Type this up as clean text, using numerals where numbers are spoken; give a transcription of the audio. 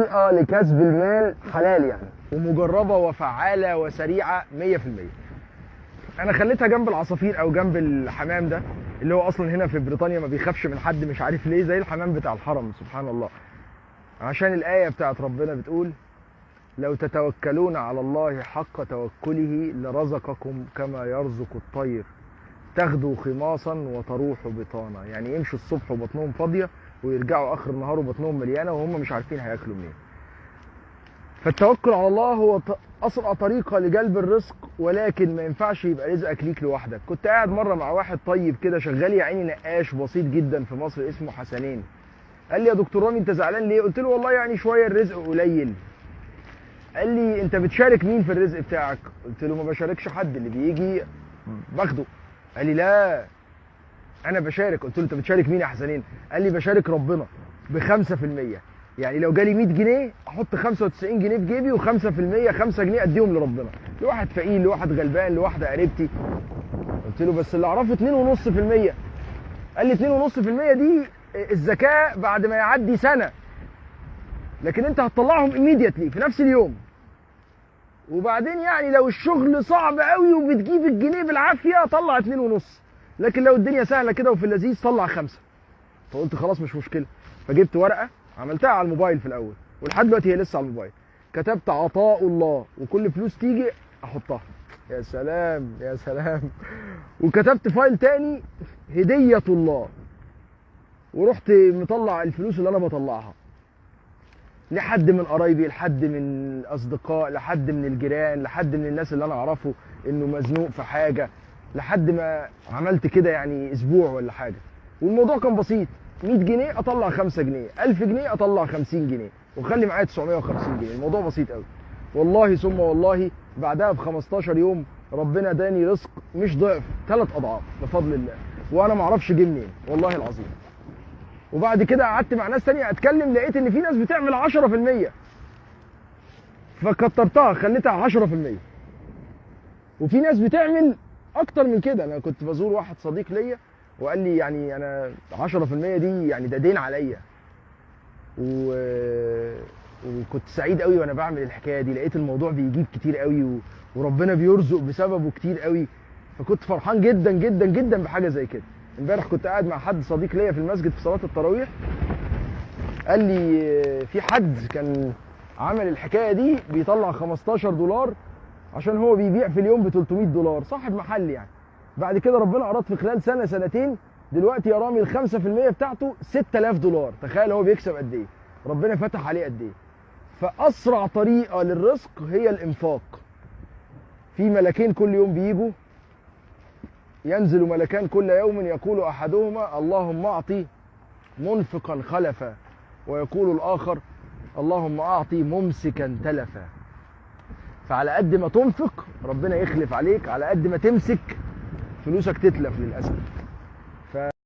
طريقه لكسب المال حلال يعني، ومجربه وفعاله وسريعه 100%. انا خليتها جنب العصافير او جنب الحمام ده اللي هو اصلا هنا في بريطانيا ما بيخافش من حد، مش عارف ليه، زي الحمام بتاع الحرم سبحان الله. عشان الايه بتاعت ربنا بتقول: لو تتوكلون على الله حق توكله لرزقكم كما يرزق الطير تغدو خماصا وتروح بطانا. يعني يمشوا الصبح وبطنهم فاضيه ويرجعوا اخر النهار وبطنهم مليانه وهم مش عارفين هياكلوا منين. فالتوكل على الله هو اسرع طريقه لجلب الرزق، ولكن ما ينفعش يبقى رزقك ليك لوحدك. كنت قاعد مره مع واحد طيب كده شغال يا عيني نقاش بسيط جدا في مصر اسمه حسنين. قال لي: يا دكتور رامي انت زعلان ليه؟ قلت له: والله يعني شويه الرزق قليل. قال لي: انت بتشارك مين في الرزق بتاعك؟ قلت له: ما بشاركش حد، اللي بيجي باخده. قال لي: لا انا بشارك. قلت له: انت بتشارك مين يا حسنين؟ قال لي: بشارك ربنا ب5%. يعني لو جالي 100 جنيه احط 95 جنيه في جيبي و5%، 5 جنيه اديهم لربنا، لواحد فقير، لواحد غلبان، لواحده قريبتي. قلت له: بس اللي اعرفه 2.5%. قال لي: 2.5% دي الزكاه بعد ما يعدي سنه، لكن انت هتطلعهم immediately في نفس اليوم. وبعدين يعني لو الشغل صعب قوي وبتجيب الجنيه بالعافيه طلع 2.5، لكن لو الدنيا سهله كده وفي اللذيذ طلع 5. فقلت خلاص مش مشكله. فجبت ورقه عملتها على الموبايل في الاول، ولحد دلوقتي هي لسه على الموبايل. كتبت عطاء الله، وكل فلوس تيجي احطها. يا سلام يا سلام. وكتبت فايل تاني هديه الله، ورحت مطلع الفلوس اللي انا بطلعها لحد من قرايبي، لحد من الاصدقاء، لحد من الجيران، لحد من الناس اللي انا اعرفه انه مزنوق في حاجه، لحد ما عملت كده يعني اسبوع ولا حاجه. والموضوع كان بسيط: 100 جنيه اطلع 5 جنيه، 1000 جنيه اطلع 50 جنيه، وخلي معايا 950 جنيه. الموضوع بسيط قوي والله ثم والله. بعدها ب 15 يوم ربنا اداني رزق مش ضعف، 3 اضعاف بفضل الله، وانا ما اعرفش جه منين والله العظيم. وبعد كده قعدت مع ناس تانية اتكلم، لقيت ان في ناس بتعمل 10%، فكترتها خليتها 10%. وفي ناس بتعمل اكتر من كده. انا كنت بزور واحد صديق ليا وقال لي يعني انا 10% دي يعني ده دين عليا. وكنت سعيد قوي وانا بعمل الحكايه دي، لقيت الموضوع بيجيب كتير قوي وربنا بيرزق بسببه كتير قوي. فكنت فرحان جدا جدا جدا بحاجه زي كده. امبارح كنت قاعد مع حد صديق ليا في المسجد في صلاه التراويح، قال لي في حد كان عمل الحكايه دي بيطلع $15 عشان هو بيبيع في اليوم ب $300، صاحب محل يعني. بعد كده ربنا اراد في خلال سنه سنتين دلوقتي يا رامي ال5% بتاعته $6000. تخيل هو بيكسب قد ايه، ربنا فتح عليه قد ايه. فاسرع طريقه للرزق هي الانفاق. في ملكين كل يوم بيجوا، ينزل ملكان كل يوم، يقول احدهما اللهم اعطي منفقا خلفا، ويقول الاخر اللهم اعطي ممسكا تلفا. فعلى قد ما تنفق ربنا يخلف عليك، على قد ما تمسك فلوسك تتلف للاسف.